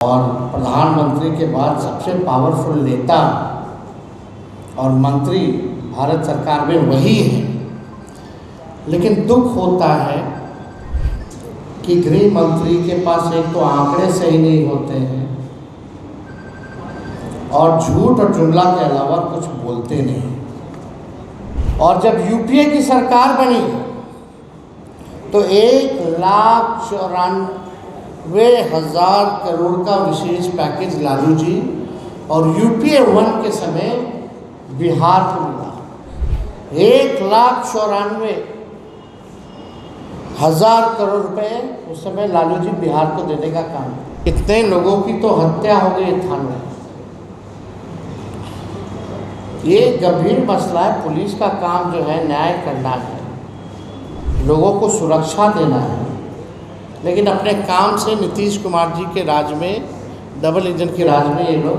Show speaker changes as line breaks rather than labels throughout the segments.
और प्रधानमंत्री के बाद सबसे पावरफुल नेता और मंत्री भारत सरकार में वही है। लेकिन दुख होता है कि गृह मंत्री के पास एक तो आंकड़े सही नहीं होते हैं और झूठ और जुमला के अलावा कुछ बोलते नहीं। और जब यूपीए की सरकार बनी तो 1,94,000 करोड़ का विशेष पैकेज लालू जी और यूपीए 1 के समय बिहार को मिला। 1,94,000 करोड़ रुपए उस समय लालू जी बिहार को देने का काम। इतने लोगों की तो हत्या हो गई थाने में। ये गंभीर मसला है। पुलिस का काम जो है न्याय करना है, लोगों को सुरक्षा देना है, लेकिन अपने काम से नीतीश कुमार जी के राज में, डबल इंजन के राज में ये लोग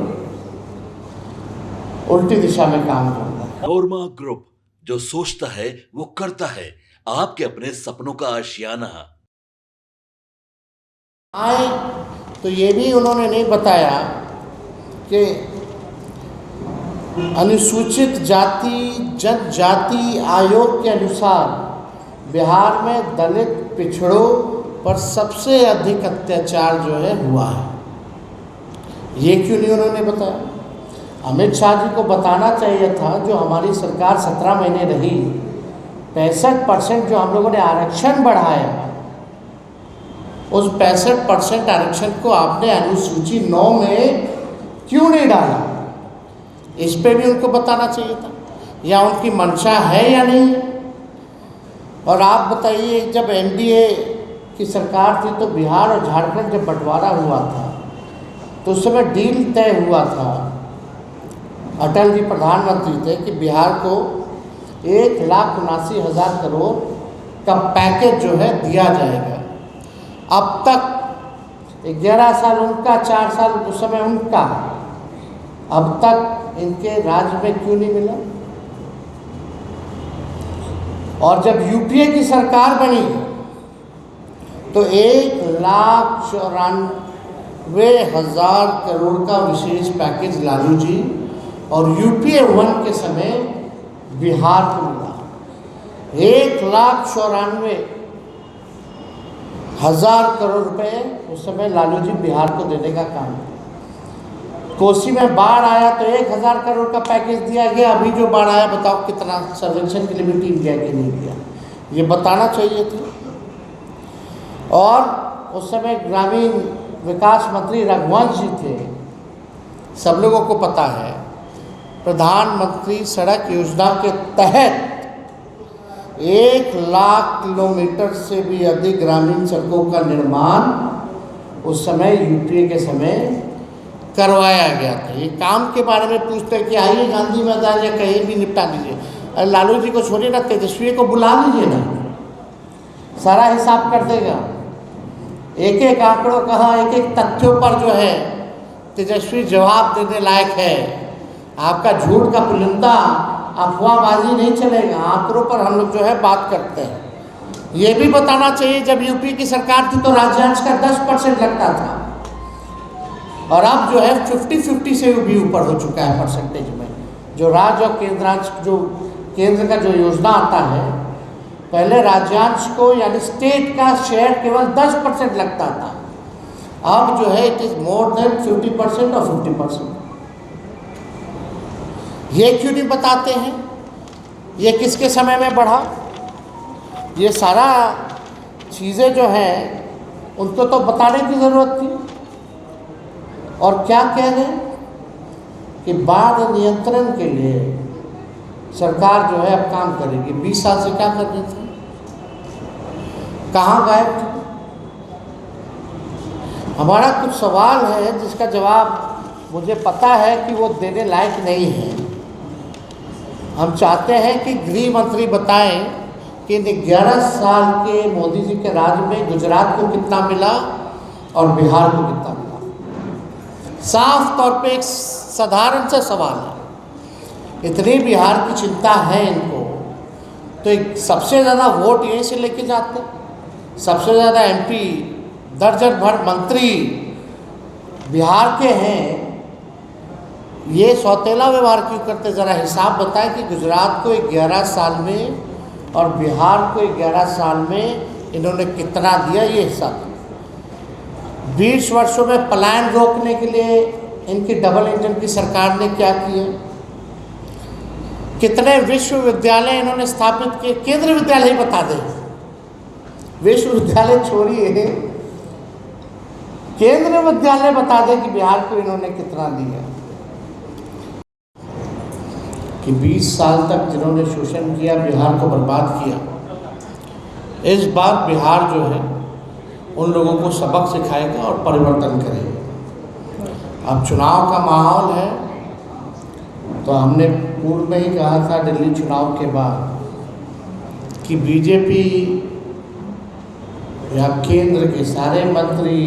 उल्टी दिशा में काम कर रहे हैं।
नोरमा ग्रुप, जो सोचता है वो करता है। आपके अपने सपनों का आशियाना।
आए तो ये भी उन्होंने नहीं बताया कि अनुसूचित जाति जनजाति आयोग के अनुसार बिहार में दलित पिछड़ों पर सबसे अधिक अत्याचार जो है हुआ है। ये क्यों नहीं उन्होंने बताया? अमित शाह जी को बताना चाहिए था। जो हमारी सरकार 17 महीने रही, 65% जो हम लोगों ने आरक्षण बढ़ाया, उस 65% आरक्षण को आपने अनुसूची 9 में क्यों नहीं डाला? इस पे भी उनको बताना चाहिए था, या उनकी मंशा है या नहीं। और आप बताइए, जब एनडीए की सरकार थी तो बिहार और झारखंड जब बंटवारा हुआ था तो उस समय डील तय हुआ था, अटल जी प्रधानमंत्री थे, कि बिहार को 1,79,000 करोड़ का पैकेज जो है दिया जाएगा। अब तक 11 साल उनका, 4 साल उस समय उनका, अब तक इनके राज्य में क्यों नहीं मिला? और जब यूपीए की सरकार बनी तो 1,94,000 करोड़ का विशेष पैकेज लालू जी और यूपीए 1 के समय बिहार को मिला। 1,94,000 करोड़ रुपए उस समय लालू जी बिहार को देने का काम किया। कोसी में बाढ़ आया तो 1,000 करोड़ का पैकेज दिया गया। अभी जो बाढ़ आया, बताओ कितना सर्वेक्षण के लिए भी टीम गया कि नहीं गया? ये बताना चाहिए था। और उस समय ग्रामीण विकास मंत्री रघुवंश जी थे, सब लोगों को पता है। प्रधानमंत्री सड़क योजना के तहत 1,00,000 किलोमीटर से भी अधिक ग्रामीण सड़कों का निर्माण उस समय यूपीए के समय करवाया गया था। ये काम के बारे में पूछते हैं कि आइए गांधी मैदान या कहीं भी निपटा दीजिए। अरे लालू जी को छोड़िए ना, तेजस्वी को बुला लीजिए ना, सारा हिसाब कर देगा। एक एक आंकड़ों कहाँ, एक एक तथ्यों पर जो है तेजस्वी जवाब देने लायक है। आपका झूठ का पुलिंदा, अफवाहबाजी नहीं चलेगा। आंकड़ों पर हम लोग जो है बात करते हैं। ये भी बताना चाहिए, जब यूपी की सरकार थी तो राज्यांश का 10% लगता था, और अब जो है 50-50 से भी ऊपर हो चुका है परसेंटेज में। जो राज्य और केंद्रांश, जो केंद्र का जो योजना आता है, पहले राज्यांश को यानी स्टेट का शेयर केवल 10% लगता था। अब जो है इट इज़ मोर देन 50% और 50%। ये क्यों नहीं बताते हैं? ये किसके समय में बढ़ा? ये सारा चीज़ें जो हैं उनको तो बताने की ज़रूरत थी। और क्या कह रहे कि बाढ़ नियंत्रण के लिए सरकार जो है अब काम करेगी। 20 साल से क्या कर रही थी? कहाँ गायब थी? हमारा कुछ सवाल है जिसका जवाब मुझे पता है कि वो देने लायक नहीं है। हम चाहते हैं कि गृह मंत्री बताएं कि 11 साल के मोदी जी के राज में गुजरात को कितना मिला और बिहार को कितना मिला। साफ तौर पे एक साधारण सा सवाल है। इतनी बिहार की चिंता है इनको, तो एक सबसे ज़्यादा वोट यहीं से लेके जाते, सबसे ज़्यादा एमपी, दर्जन भर मंत्री बिहार के हैं, ये सौतेला व्यवहार क्यों करते? ज़रा हिसाब बताएं कि गुजरात को 11 साल में और बिहार को 11 साल में इन्होंने कितना दिया, ये हिसाब। 20 वर्षों में पलायन रोकने के लिए इनकी डबल इंजन की सरकार ने क्या किया? कितने विश्वविद्यालय इन्होंने स्थापित किए? केंद्रीय विद्यालय ही बता दें, विश्वविद्यालय छोड़िए, केंद्रीय विद्यालय बता दें कि बिहार को इन्होंने कितना दिया। कि 20 साल तक जिन्होंने शोषण किया, बिहार को बर्बाद किया, इस बार बिहार जो है उन लोगों को सबक सिखाएगा और परिवर्तन करेगा। अब चुनाव का माहौल है, तो हमने पूर्व में ही कहा था दिल्ली चुनाव के बाद कि बीजेपी या केंद्र के सारे मंत्री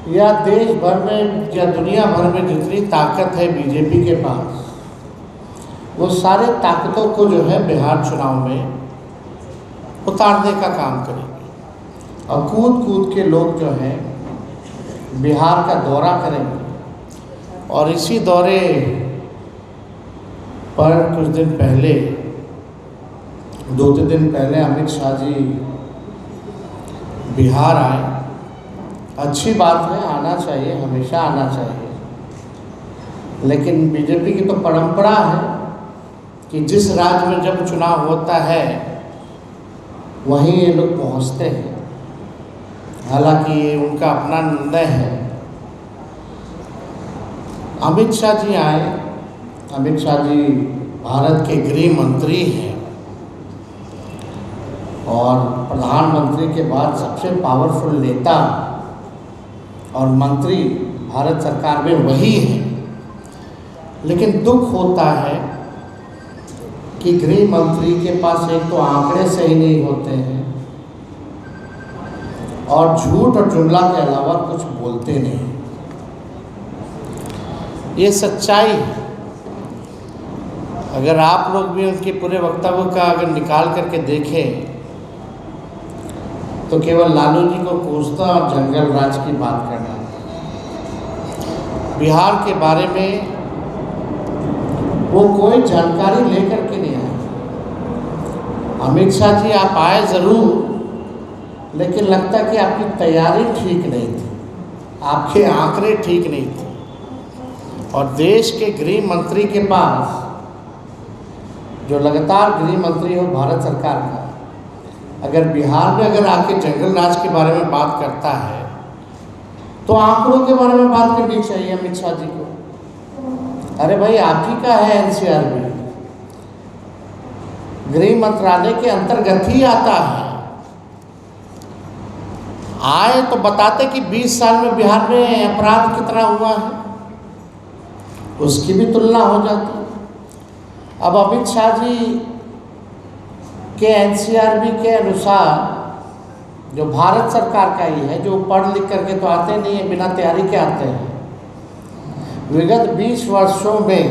या देश भर में या दुनिया भर में जितनी ताकत है बीजेपी के पास, वो सारे ताकतों को जो है बिहार चुनाव में उतारने का काम करेंगे। और कूद कूद के लोग जो हैं बिहार का दौरा करेंगे। और इसी दौरे पर कुछ दिन पहले, 2-3 दिन पहले अमित शाह जी बिहार आए। अच्छी बात है, आना चाहिए, हमेशा आना चाहिए। लेकिन बीजेपी की तो परंपरा है कि जिस राज्य में जब चुनाव होता है वहीं ये लोग पहुंचते हैं। हालांकि ये उनका अपना निर्णय है। अमित शाह जी आए। अमित शाह जी भारत के गृह मंत्री हैं और प्रधानमंत्री के बाद सबसे पावरफुल नेता और मंत्री भारत सरकार में वही है। लेकिन दुख होता है कि गृह मंत्री के पास एक तो आंकड़े सही नहीं होते हैं और झूठ और जुमला के अलावा कुछ बोलते नहीं। ये सच्चाई है। अगर आप लोग भी उनके पूरे वक्तव्य का अगर निकाल करके देखें तो केवल लालू जी को कोसना और जंगल राज की बात करना। बिहार के बारे में वो कोई जानकारी लेकर के नहीं आए। अमित शाह जी आप आए ज़रूर, लेकिन लगता कि आपकी तैयारी ठीक नहीं थी, आपके आंकड़े ठीक नहीं थे। और देश के गृह मंत्री के पास, जो लगातार गृह मंत्री हो भारत सरकार का, अगर बिहार में अगर आके जंगल राज के बारे में बात करता है तो आंकड़ों के बारे में बात करनी चाहिए अमित शाह जी को। अरे भाई, आप ही का है एनसीआरबी, गृह मंत्रालय के अंतर्गत ही आता है। आए तो बताते कि 20 साल में बिहार में अपराध कितना हुआ है, उसकी भी तुलना हो जाती। अब अमित शाह जी के एनसीआरबी के अनुसार, जो भारत सरकार का ही है, जो पढ़ लिख करके तो आते नहीं है, बिना तैयारी के आते हैं, विगत 20 वर्षों में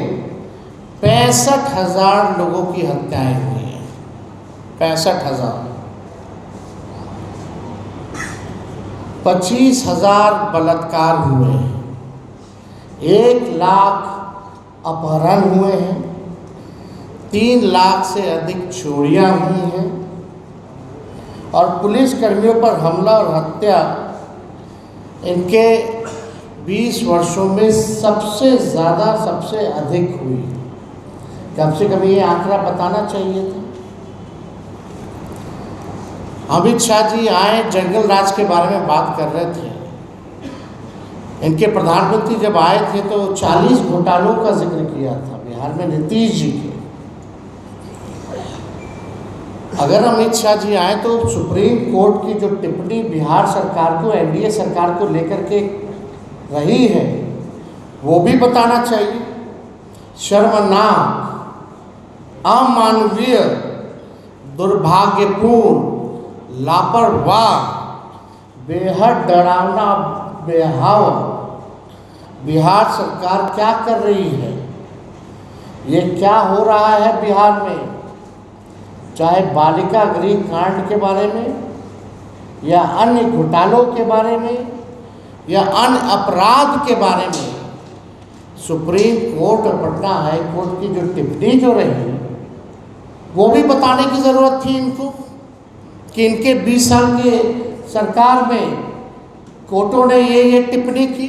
65,000 लोगों की हत्याएं हुई हैं। 65,000। 25,000 बलात्कार हुए हैं। 1 लाख अपहरण हुए हैं। 3 लाख से अधिक चोरियां हुई हैं। और पुलिस कर्मियों पर हमला और हत्या इनके 20 वर्षों में सबसे ज़्यादा, सबसे अधिक हुई। कम से कम ये आंकड़ा बताना चाहिए था। अमित शाह जी आए, जंगल राज के बारे में बात कर रहे थे। इनके प्रधानमंत्री जब आए थे तो 40 घोटालों का जिक्र किया था बिहार में नीतीश जी के। अगर अमित शाह जी आए तो सुप्रीम कोर्ट की जो टिप्पणी बिहार सरकार को, एनडीए सरकार को लेकर के रही है, वो भी बताना चाहिए। शर्मनाक, अमानवीय, दुर्भाग्यपूर्ण, लापरवाह, बेहद डरावना, बेहाव बिहार सरकार क्या कर रही है। ये क्या हो रहा है बिहार में, चाहे बालिका गृह कांड के बारे में या अन्य घोटालों के बारे में या अन्य अपराध के बारे में सुप्रीम कोर्ट और पटना हाई कोर्ट की जो टिप्पणी जो रही वो भी बताने की ज़रूरत थी इनको कि इनके 20 साल के सरकार में कोर्टों ने ये टिप्पणी की।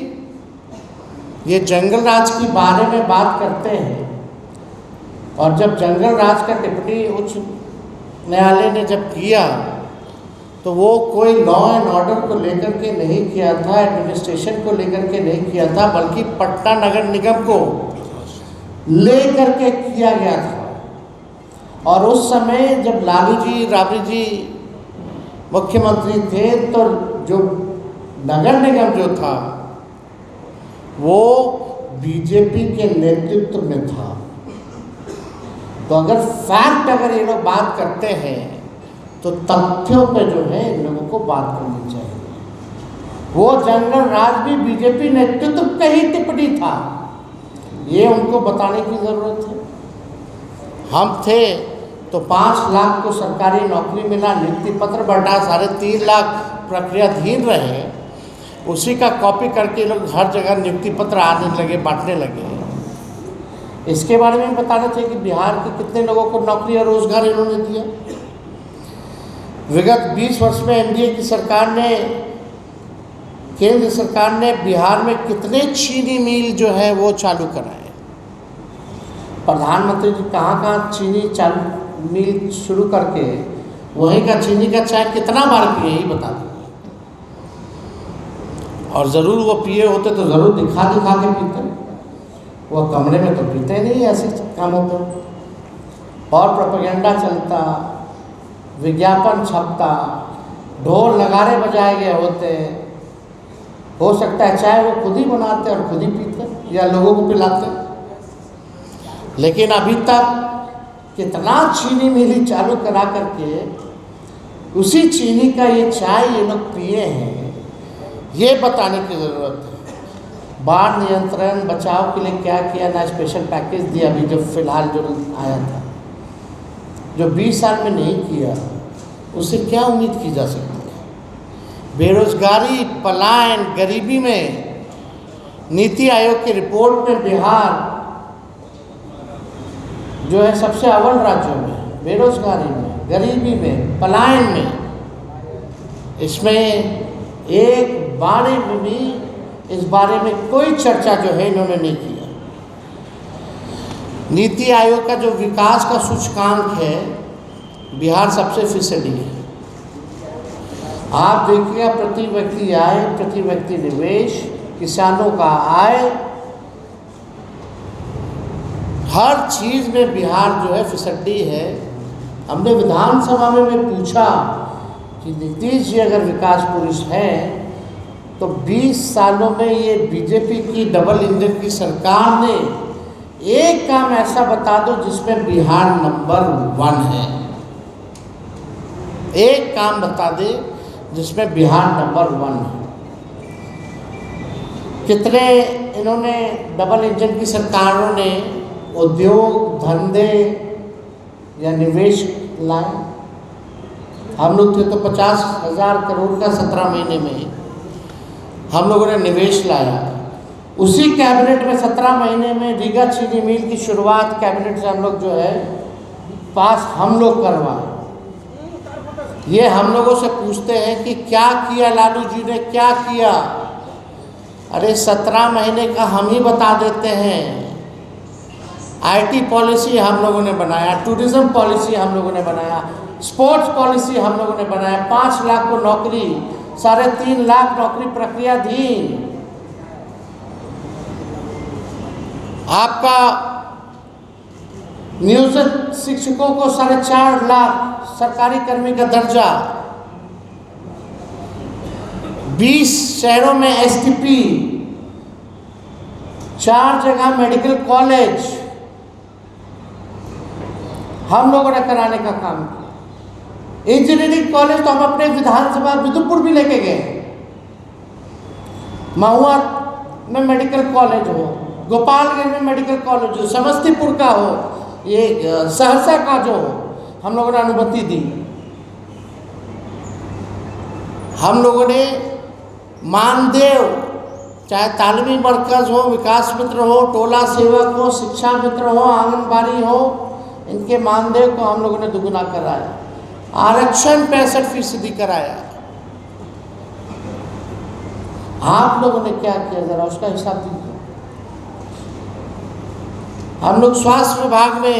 ये जंगल राज के बारे में बात करते हैं और जब जंगल राज का टिप्पणी उच्च न्यायालय ने जब किया तो वो कोई लॉ एंड ऑर्डर को लेकर के नहीं किया था, एडमिनिस्ट्रेशन को लेकर के नहीं किया था, बल्कि पटना नगर निगम को लेकर के किया गया था। और उस समय जब लालू जी राबड़ी जी मुख्यमंत्री थे तो जो नगर निगम जो था वो बीजेपी के नेतृत्व में था। तो अगर फैक्ट अगर ये लोग बात करते हैं तो तथ्यों पे जो है इन लोगों को बात करनी चाहिए। वो जंगल राज भी बीजेपी नेतृत्व पे ही टिप्पणी था, ये उनको बताने की ज़रूरत है। हम थे तो 5 लाख को सरकारी नौकरी मिला, नियुक्ति पत्र बढ़ा, 3.5 लाख प्रक्रियाधीन रहे, उसी का कॉपी करके लोग हर जगह नियुक्ति पत्र आने लगे, बांटने लगे। इसके बारे में बताना चाहिए कि बिहार के कितने लोगों को नौकरी और रोजगार इन्होंने दिया। विगत 20 वर्ष में एनडीए की सरकार ने, केंद्र सरकार ने बिहार में कितने चीनी मिल जो है वो चालू कराए। प्रधानमंत्री जी कहाँ चीनी चालू मिल शुरू करके वहीं का चीनी का चाय कितना बार पिए ही बता दें। और ज़रूर वो पिए होते तो ज़रूर दिखा के पीते, वो कमरे में तो पीते नहीं ऐसे कामों पर। और प्रोपेगेंडा चलता, विज्ञापन छपता, ढोल नगारे बजाए गए होते, हो सकता है चाय वो खुद ही बनाते और खुद ही पीते या लोगों को पिलाते। लेकिन अभी तक कितना चीनी मिली चालू करा करके उसी चीनी का ये चाय ये लोग पिए हैं, ये बताने की ज़रूरत है। बाढ़ नियंत्रण बचाव के लिए क्या किया, ना स्पेशल पैकेज दिया अभी जो फिलहाल जो आया था, जो 20 साल में नहीं किया, उससे क्या उम्मीद की जा सकती है। बेरोजगारी, पलायन, गरीबी में नीति आयोग की रिपोर्ट में बिहार जो है सबसे अव्वल राज्यों में, बेरोजगारी में, गरीबी में, पलायन में। इसमें एक बारे में भी इस बारे में कोई चर्चा जो है इन्होंने नहीं किया। नीति आयोग का जो विकास का सूचकांक है, बिहार सबसे फिसडी है। आप देखिएगा प्रति व्यक्ति आय, प्रति व्यक्ति निवेश, किसानों का आय, हर चीज़ में बिहार जो है फिसड्डी है। हमने विधानसभा में पूछा कि नीतीश जी अगर विकास पुरुष हैं तो 20 सालों में ये बीजेपी की डबल इंजन की सरकार ने एक काम ऐसा बता दो जिसमें बिहार नंबर 1 है। एक काम बता दे जिसमें बिहार नंबर 1 है। कितने इन्होंने डबल इंजन की सरकारों ने उद्योग धंधे या निवेश लाए। हम लोग थे तो 50,000 करोड़ का 17 महीने में हम लोगों ने निवेश लाया। उसी कैबिनेट में 17 महीने में रीगा चीनी मिल की शुरुआत कैबिनेट से हम लोग जो है पास हम लोग करवाए। ये हम लोगों से पूछते हैं कि क्या किया लालू जी ने, क्या किया? अरे 17 महीने का हम ही बता देते हैं। आईटी पॉलिसी हम लोगों ने बनाया, टूरिज्म पॉलिसी हम लोगों ने बनाया, स्पोर्ट्स पॉलिसी हम लोगों ने बनाया, 5 लाख को नौकरी, 3.5 लाख नौकरी प्रक्रियाधीन। आपका नियोजित शिक्षकों को 4.5 लाख सरकारी कर्मी का दर्जा, 20 शहरों में एसटीपी, 4 जगह मेडिकल कॉलेज हम लोगों ने कराने का काम किया। इंजीनियरिंग कॉलेज तो हम अपने विधानसभा विदुपुर भी लेके गए। महुआ में मेडिकल कॉलेज हो, गोपालगंज में मेडिकल कॉलेज हो, समस्तीपुर का हो, ये सहरसा का जो हो, हम लोगों ने अनुमति दी। हम लोगों ने मानदेव चाहे तालीमी मरकज़ हो, विकास मित्र हो, टोला सेवक हो, शिक्षा मित्र हो, आंगनबाड़ी हो, इनके मानदेय को हम लोगों ने दुगुना कराया। आरक्षण 65% कराया। आप लोगों ने क्या किया, जरा उसका हिसाब दीजिए। हम लोग स्वास्थ्य विभाग में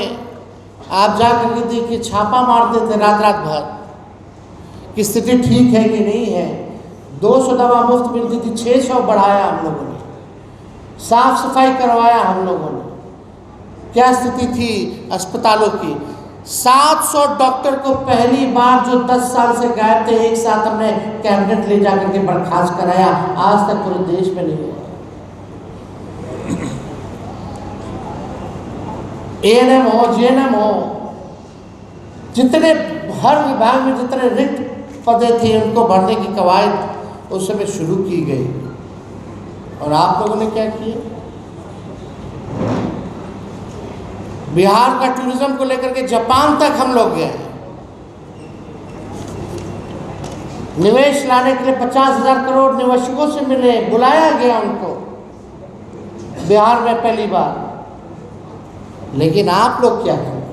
आप जा करके देखिए, छापा मारते थे रात रात भर कि स्थिति ठीक है कि नहीं है। 200 दवा मुफ्त मिलती थी, 600 बढ़ाया हम लोगों ने। साफ सफाई करवाया हम लोगों ने। क्या स्थिति थी अस्पतालों की? 700 डॉक्टर को पहली बार जो 10 साल से गायब थे, एक साथ हमने कैबिनेट ले जाकर के बर्खास्त कराया। आज तक पूरे देश में नहीं हुआ। एएनएम हो, जेएनएम हो, जितने हर विभाग में जितने रिक्त पदे थे उनको भरने की कवायद उस समय शुरू की गई। और आप लोगों ने क्या किया? बिहार का टूरिज्म को लेकर के जापान तक हम लोग गए। निवेश लाने के लिए 50,000 करोड़ निवेशकों से मिले, बुलाया गया उनको बिहार में पहली बार। लेकिन आप लोग क्या करें?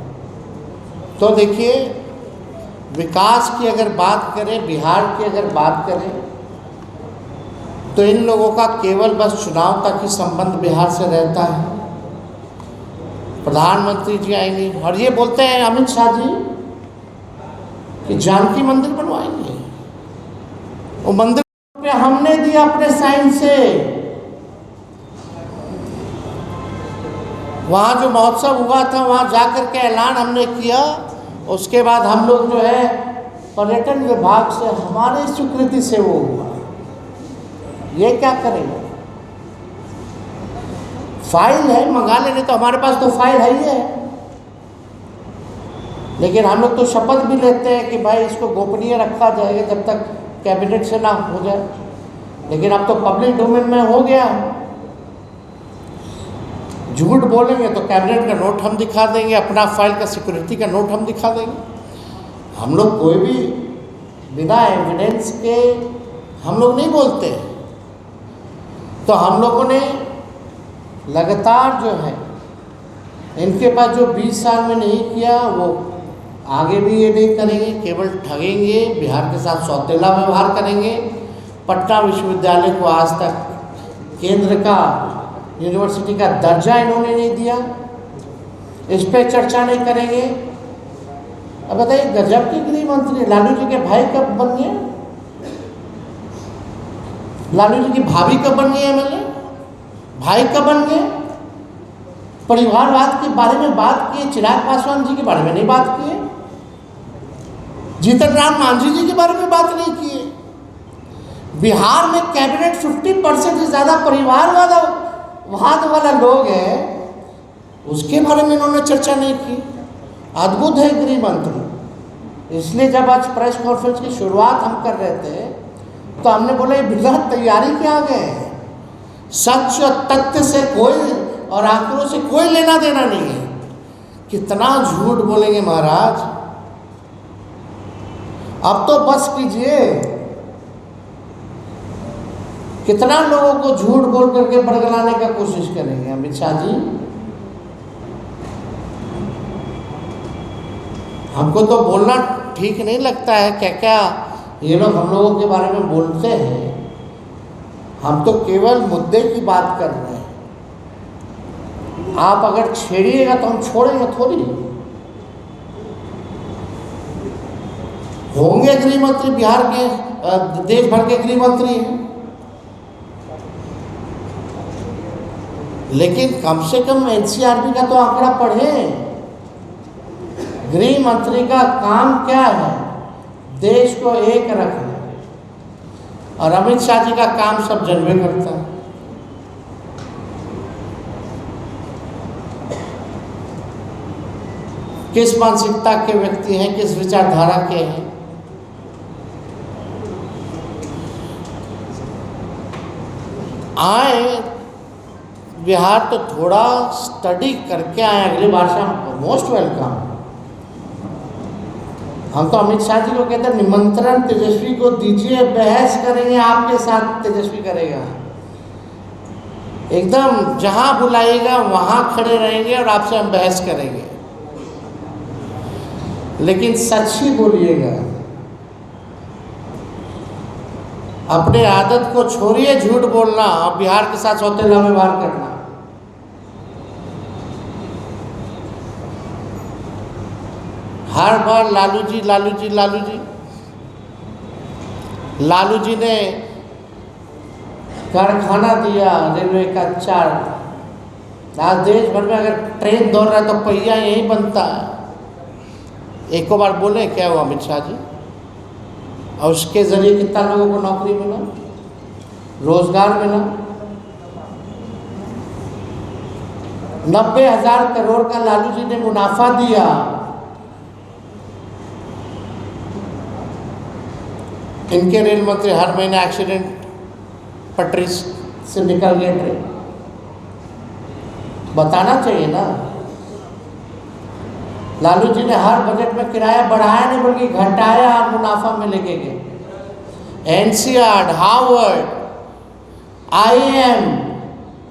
तो देखिए, विकास की अगर बात करें, बिहार की अगर बात करें, तो इन लोगों का केवल बस चुनाव तक ही संबंध बिहार से रहता है। प्रधानमंत्री जी आएंगे और ये बोलते हैं अमित शाह जी कि जानकी मंदिर बनवाएंगे। वो मंदिर पे हमने दिया अपने साइन से। वहाँ जो महोत्सव हुआ था वहाँ जाकर के ऐलान हमने किया। उसके बाद हम लोग जो है पर्यटन विभाग से हमारी स्वीकृति से वो हुआ। ये क्या करेंगे? फाइल है, मंगा लेंगे। तो हमारे पास तो फाइल है ही है। लेकिन हम लोग तो शपथ भी लेते हैं कि भाई इसको गोपनीय रखा जाएगा जब तक कैबिनेट से ना हो जाए। लेकिन अब तो पब्लिक डोमेन में हो गया। झूठ बोलेंगे तो कैबिनेट का नोट हम दिखा देंगे, अपना फाइल का सिक्योरिटी का नोट हम दिखा देंगे। हम लोग कोई भी बिना एविडेंस के हम लोग नहीं बोलते। तो हम लोगों ने लगातार जो है इनके पास जो 20 साल में नहीं किया वो आगे भी ये नहीं करेंगे। केवल ठगेंगे, बिहार के साथ सौतेला व्यवहार करेंगे। पटना विश्वविद्यालय को आज तक केंद्र का यूनिवर्सिटी का दर्जा इन्होंने नहीं दिया। इस पे चर्चा नहीं करेंगे। अब बताइए, गजब के गृह मंत्री लालू जी के भाई कब बन गए? लालू जी की भाभी कब बन गई एमएलए? भाई कब बन गए? परिवारवाद के बारे में बात किए, चिराग पासवान जी के बारे में नहीं बात किए, जीतन राम मांझी जी के बारे में बात नहीं किए। बिहार में कैबिनेट 50% से ज़्यादा परिवारवाद वाला लोग हैं, उसके बारे में इन्होंने चर्चा नहीं की। अद्भुत है गृह मंत्री। इसलिए जब आज प्रेस कॉन्फ्रेंस की शुरुआत हम कर रहे थे तो हमने बोला ये बिना तैयारी के आ गए हैं। सच और तथ्य से कोई और आंकड़ों से कोई लेना देना नहीं है। कितना झूठ बोलेंगे महाराज। अब तो बस कीजिए। कितना लोगों को झूठ बोल करके बरगलाने का कोशिश करेंगे अमित शाह जी। हमको तो बोलना ठीक नहीं लगता है। क्या क्या ये लोग हम लोगों के बारे में बोलते हैं। हम तो केवल मुद्दे की बात कर रहे हैं। आप अगर छेड़िएगा तो हम छोड़ेंगे थोड़ी। होंगे गृह मंत्री, बिहार के देश भर के गृह मंत्री हैं, लेकिन कम से कम एनसीआरबी का तो आंकड़ा पढ़ें। गृह मंत्री का काम क्या है? देश को एक रखना। और अमित शाह जी का काम सब जनवे करता है। किस मानसिकता के व्यक्ति हैं, किस विचारधारा के हैं। आए बिहार तो थोड़ा स्टडी करके आए। अगली बार से हम मोस्ट वेलकम। हम तो अमित शाह जी को कहते हैं निमंत्रण तेजस्वी को दीजिए, बहस करेंगे आपके साथ, तेजस्वी करेगा। एकदम जहां बुलाइएगा वहां खड़े रहेंगे और आपसे हम बहस करेंगे, लेकिन सच ही बोलिएगा। अपने आदत को छोड़िए झूठ बोलना और बिहार के साथ सौतेला व्यवहार करना। हर बार लालू जी लालू जी लालू जी। लालू जी ने कारखाना दिया रेलवे का 4। आज देश भर में अगर ट्रेन दौड़ रहा है तो पहिया यहीं बनता है। एक बार बोले क्या हुआ अमित शाह जी, और उसके जरिए कितना लोगों को नौकरी मिला, रोजगार मिला। 90,000 करोड़ का लालू जी ने मुनाफा दिया। इनके रेल मंत्री हर महीने एक्सीडेंट पटरी से निकल गए ट्रेन, बताना चाहिए ना। लालू जी ने हर बजट में किराया बढ़ाया नहीं बल्कि घटाया और मुनाफा में लेके गए। एनसीआर, हार्वर्ड, आईएम,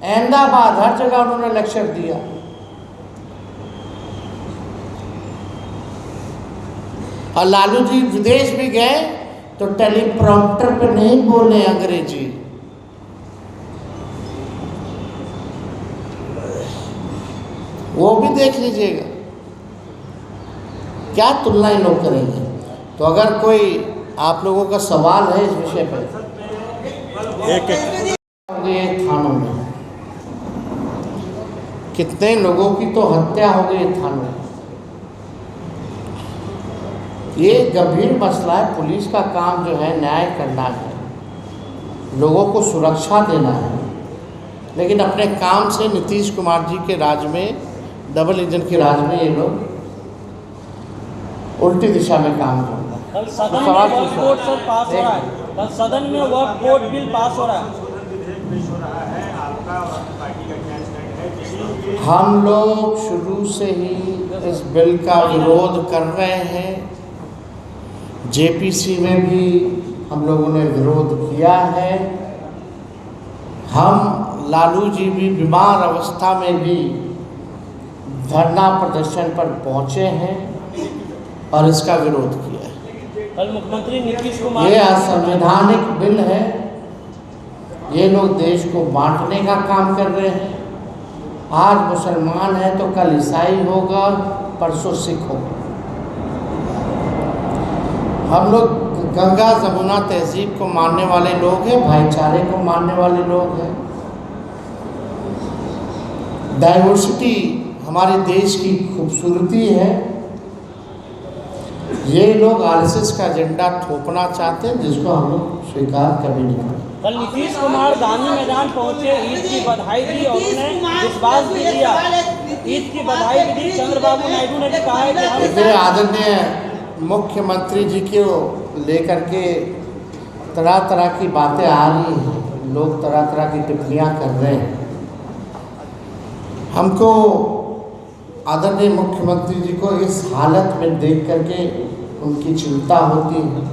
अहमदाबाद, हर जगह उन्होंने लेक्चर दिया। और लालू जी विदेश भी गए तो टेलीप्रॉम्प्टर पे नहीं बोले अंग्रेजी, वो भी देख लीजिएगा। क्या तुलना इन लोग करेंगे। तो अगर कोई आप लोगों का सवाल है इस विषय पर, थानों में कितने लोगों की तो हत्या हो गई थानों में। ये गंभीर मसला है। पुलिस का काम जो है न्याय करना है, लोगों को सुरक्षा देना है, लेकिन अपने काम से नीतीश कुमार जी के राज में, डबल इंजन के राज में, ये लोग उल्टी दिशा में काम कर रहा है।
कल सदन में वक्फ बोर्ड सर पास हो रहा है। कल सदन में वक्फ बोर्ड बिल पास हो रहा है।
हम लोग शुरू से ही इस बिल का विरोध कर रहे हैं। जेपीसी में भी हम लोगों ने विरोध किया है। हम लालू जी भी बीमार अवस्था में भी धरना प्रदर्शन पर पहुंचे हैं और इसका विरोध किया है।
कल मुख्यमंत्री नीतीश कुमार,
ये असंवैधानिक बिल है। ये लोग देश को बांटने का काम कर रहे हैं। आज मुसलमान है तो कल ईसाई होगा, परसों सिख होगा। हम लोग गंगा जमुना तहजीब को मानने वाले लोग हैं, भाईचारे को मानने वाले लोग हैं। डाइवर्सिटी हमारे देश की खूबसूरती है। ये लोग आरएसएस का एजेंडा थोपना चाहते हैं, जिसको हम लोग स्वीकार कभी नहीं करेंगे।
कल नीतीश कुमार गांधी मैदान पहुंचे, ईद की बधाई दी और उन्हें विश्वास भी दिया। ईद की बधाई भी दी। चंद्रबाबू नायडू ने भी कहा है कि हम
इतने आदरणीय मुख्यमंत्री जी को लेकर के तरह तरह की बातें आ रही हैं, लोग तरह तरह की टिप्पणियां कर रहे हैं। हमको आदरणीय मुख्यमंत्री जी को इस हालत में देख करके उनकी चिंता होती है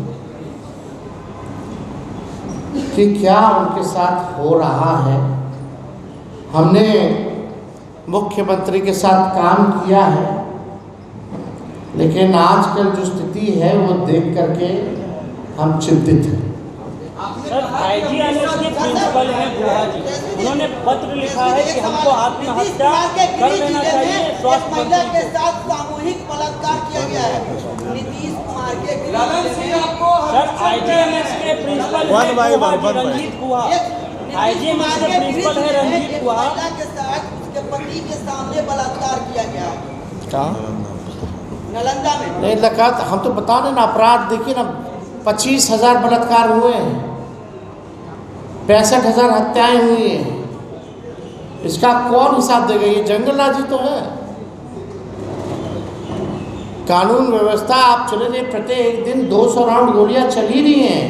कि क्या उनके साथ हो रहा है। हमने मुख्यमंत्री के साथ काम किया है, लेकिन आजकल जो स्थिति है वो देख करके हम चिंतित हैं।
सर, आईजीआईएमएस के प्रिंसिपल हैं गुहा जी, उन्होंने पत्र लिखा है कि हमको आत्महत्या कर लेना चाहिए। स्वास्थ्य मंत्री
के साथ सामूहिक बलात्कार किया गया है नीतीश कुमार के
सर, आईजीआईएमएस के प्रिंसिपल हैं रंजीत गुहा। आईजीआईएमएस के प्रिंसिपल है रंजीत गुहा
के साथ उसके पति के सामने बलात्कार किया गया है।
क्या
नालंदा में
नहीं लगा, हम तो बता रहे ना। अपराध देखिए ना, 25,000 बलात्कार हुए हैं, 65,000 हत्याएं हुई हैं। इसका कौन हिसाब देगा? ये जंगलराजी तो है। कानून व्यवस्था आप चले जाइए, प्रत्येक दिन 200 राउंड गोलियां चल ही रही हैं।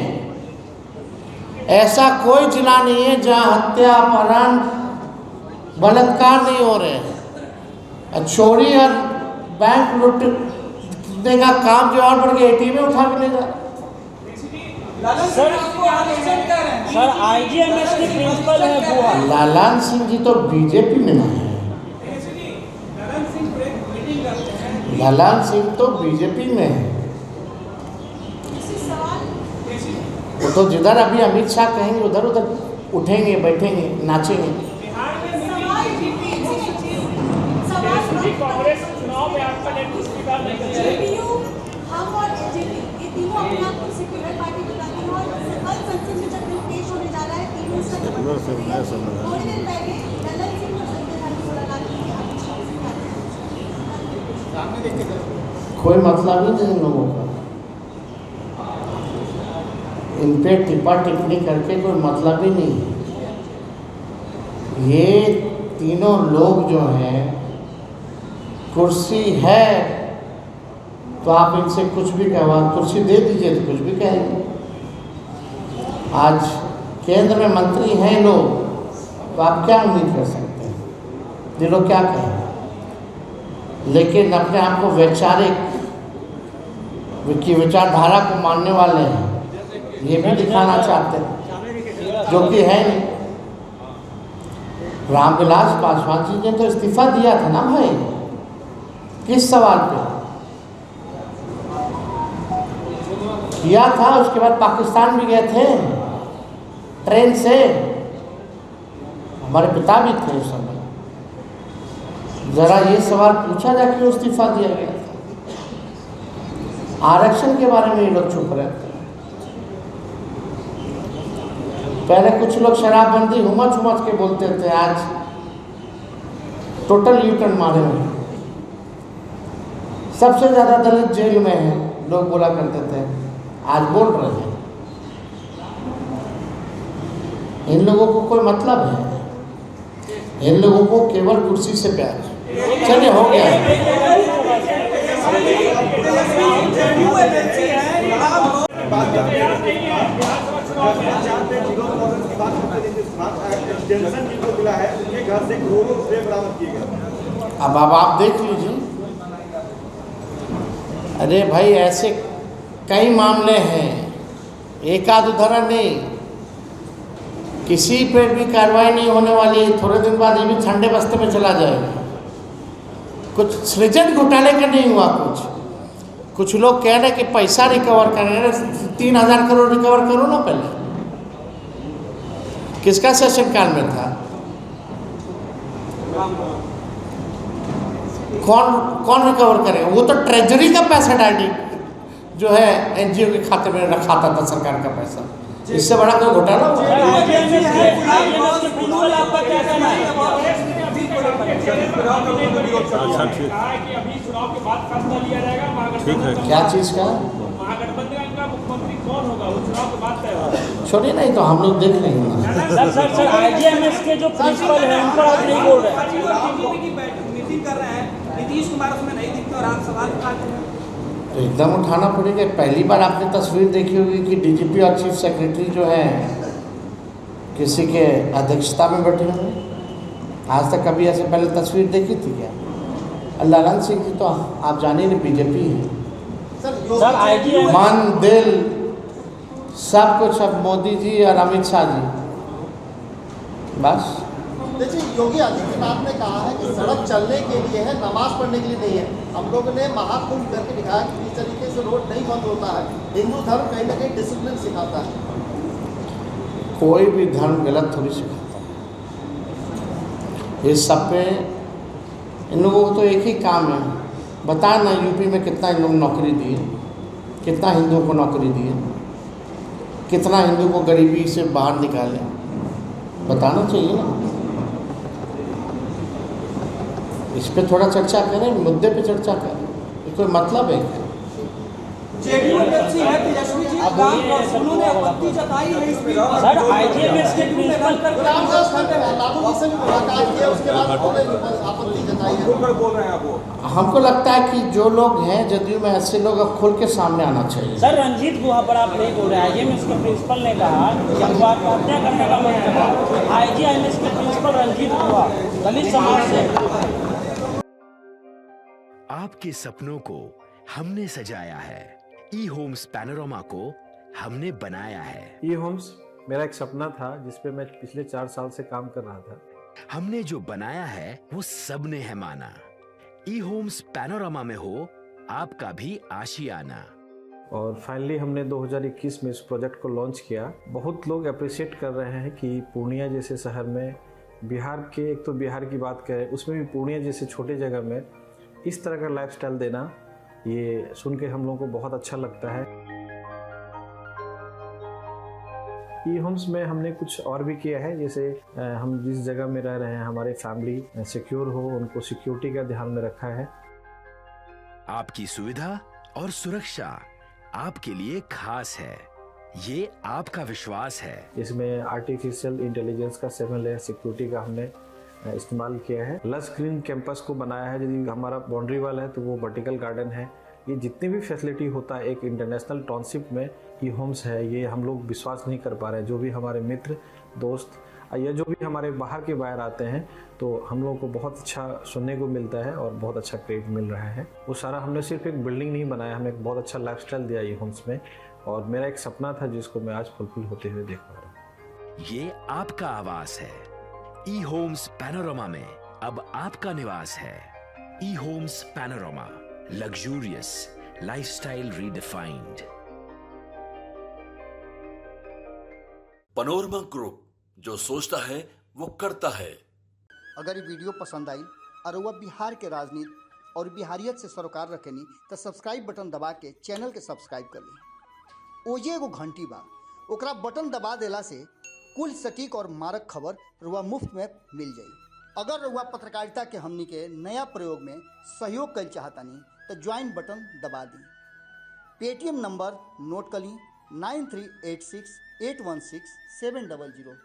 ऐसा कोई जिला नहीं है जहां हत्या, अपहरण, बलात्कार नहीं हो रहे हैं। चोरी और बैंक लूटने का काम जो और बढ़ गया, एटीएम में उठा के ले जा।
सर IGMS के प्रिंसिपल है बुआ।
लालन सिंह जी तो बीजेपी में नहीं है। लालन सिंह तो बीजेपी में है। वो तो जिधर अभी अमित शाह कहेंगे उधर उधर उठेंगे, बैठेंगे, नाचेंगे।
कांग्रेस चुनाव में आपका नेतृत्व स्वीकार नहीं कर
जेडीयू, हम और एजेपी ये तीनों अपने आप को सेक्युलर पार्टी बताती हैं और कल संसद में जब बिल पेश होने जा रहा है तीनों से थोड़ी देर पहले ललन सिंह और संजय गांधी को लगा
कोई मतलब ही नहीं इन लोगों का। इन पे टिप्पा टिप्पणी करके कोई मतलब ही नहीं है। ये तीनों लोग जो हैं, कुर्सी है तो आप इनसे कुछ भी कहवा, कुर्सी दे दीजिए तो कुछ भी कहेंगे। आज केंद्र में मंत्री हैं लोग, तो आप क्या उम्मीद कर सकते हैं? ये लोग क्या कहें? लेकिन अपने आप को वैचारिक की विचारधारा को मानने वाले हैं, ये भी दिखाना चाहते हैं, जो कि है नहीं। रामविलास पासवान जी ने तो इस्तीफा दिया था ना भाई, किस सवाल पे किया था? उसके बाद पाकिस्तान भी गए थे ट्रेन से, हमारे पिता भी थे उस समय। जरा ये सवाल पूछा जाए क्यों इस्तीफा दिया गया था? आरक्षण के बारे में ये लोग चुप रहते हैं। पहले कुछ लोग शराबबंदी हुमच हुमच के बोलते थे, आज टोटल यूटर्न मारे हुए। सबसे ज़्यादा दलित जेल में है, लोग बोला करते थे, आज बोल रहे हैं। इन लोगों को कोई मतलब है? इन लोगों को केवल कुर्सी से प्यार है। चलिए हो गया है। अब आप देख लीजिए। अरे भाई ऐसे कई मामले हैं, एक आध उदाहरण नहीं। किसी पे भी कार्रवाई नहीं होने वाली, थोड़े दिन बाद ये भी ठंडे बस्ते में चला जाएगा। कुछ सृजन घोटाले का नहीं हुआ। कुछ लोग कह रहे कि पैसा रिकवर कर रहे हैं, 3,000 करोड़ रिकवर करो ना पहले। किसका शासन काल में था? कौन रिकवर करेगा? वो तो ट्रेजरी का पैसा डायरेक्ट जो है एनजीओ के खाते में रखा था सरकार का पैसा। इससे बड़ा कोई घोटाला हुआ? क्या चीज़ का?
महागठबंधन का मुख्यमंत्री कौन होगा, वो चुनाव के बाद तय होगा।
छोड़िए नहीं तो हम लोग देख लेंगे।
सर IGMS के जो प्रिंसिपल हैं उन पर आप नहीं बोल रहे हैं।
मीटिंग कर रहे हैं, नीतीश कुमार उसमें नहीं दिखते और आप सवाल उठाते हैं।
तो एकदम उठाना पड़ेगा। पहली बार आपने तस्वीर देखी होगी कि डीजीपी और चीफ सेक्रेटरी जो है किसी के अध्यक्षता में बैठे हुए। आज तक कभी ऐसे पहले तस्वीर देखी थी क्या? ललन सिंह जी तो आप जानिए नहीं, बीजेपी है।
सर IGMS
मन दिल सब कुछ अब मोदी जी और अमित शाह जी। बस
देखिए, योगी आदित्यनाथ ने कहा है कि सड़क चलने के लिए है, नमाज पढ़ने के लिए नहीं है। हम लोगों ने महाकुंभ करके दिखाया कि इस तरीके से रोड नहीं बंद होता है। हिंदू धर्म कहीं ना कहीं डिसिप्लिन सिखाता है।
कोई भी धर्म गलत थोड़ी सिखाता है। इस सब पे इन लोगों को तो एक ही काम है, बताए ना यूपी में कितना इन लोग नौकरी दिए, कितना हिंदुओं को नौकरी दिए, कितना हिंदू को गरीबी से बाहर निकाले, बताना चाहिए ना। इस पे थोड़ा चर्चा करें, मुद्दे पे चर्चा करें। ये कोई मतलब है क्या?
जेडीयू अध्यक्ष है तेजस्वी जी, उन्होंने आपत्ति जताई है इस बिल पर।
सर IGMS के प्रिंसिपल पर
रामदास लालू जी से भी मुलाकात की है, उसके बाद आपत्ति जताई है।
बोल रहे हैं आप वो।
हमको लगता है कि जो लोग हैं जदयू में, ऐसे लोग अब खुल के सामने आना चाहिए।
सर रंजीत गुहा पर आप नहीं बोल रहे हैं। IGMS के प्रिंसिपल ने कहा कि हम आत्महत्या करने का मन करा। IGMS के प्रिंसिपल रंजीत गुहा दलित समाज से।
आपके सपनों को हमने सजाया है। ई होम्स पैनोरमा को हमने बनाया है।
ई होम्स मेरा एक सपना था जिस पे मैं पिछले 4 साल से काम कर रहा था।
हमने जो बनाया है वो सबने है माना। ई होम्स पैनोरामा में हो आपका भी आशियाना।
और फाइनली हमने 2021 में इस प्रोजेक्ट को लॉन्च किया। बहुत लोग अप्रिशिएट कर रहे हैं कि पूर्णिया जैसे शहर में, बिहार के, एक तो बिहार की बात करें उसमें भी पूर्णिया जैसे छोटे जगह में इस तरह का लाइफस्टाइल देना, ये सुन के हम लोगों को बहुत अच्छा लगता है। ई होम्स में हमने कुछ और भी किया है, जैसे हम जिस जगह में रह रहे हैं हमारी फैमिली सिक्योर हो, उनको सिक्योरिटी का ध्यान में रखा है।
आपकी सुविधा और सुरक्षा आपके लिए खास है, ये आपका विश्वास है।
इसमें आर्टिफिशियल इंटेलिजेंस का 7 लेयर सिक्योरिटी का हमने इस्तेमाल किया है। लश ग्रीन कैंपस को बनाया है। यदि हमारा बाउंड्री वाल है तो वो वर्टिकल गार्डन है। ये जितनी भी फैसिलिटी होता है एक इंटरनेशनल टाउनशिप में ई होम्स है, ये हम लोग विश्वास नहीं कर पा रहे हैं। जो भी हमारे मित्र दोस्त या जो भी हमारे बाहर के बाहर आते हैं तो हम लोगों को बहुत अच्छा सुनने को मिलता है और बहुत अच्छा क्रेडिट मिल रहा है। वो सारा हमने सिर्फ एक बिल्डिंग नहीं बनाया, हमें एक बहुत अच्छा लाइफस्टाइल दिया ई होम्स में, और मेरा एक सपना था जिसको मैं आज फुलफिल होते हुए देख पा रहा हूँ।
ये आपका आवास है। ई होम्स पैनोरामा में अब आपका निवास है। E Homes Panorama, luxurious lifestyle redefined.
Panorama group, जो सोचता है वो करता है।
अगर ये वीडियो पसंद आई और वह बिहार के राजनीति और बिहारियत से सरोकार रखेनी तो सब्सक्राइब बटन दबा के चैनल के सब्सक्राइब कर ली। ओजे एगो घंटी बा, ओकरा बटन दबा देला से कुल सटीक और मारक खबर रुआ मुफ्त में मिल जाई। अगर रुआ पत्रकारिता के हमनी के नया प्रयोग में सहयोग कर चाहतानी तो ज्वाइन बटन दबा दी। पेटीएम नंबर नोट कर ली 9386 816 700।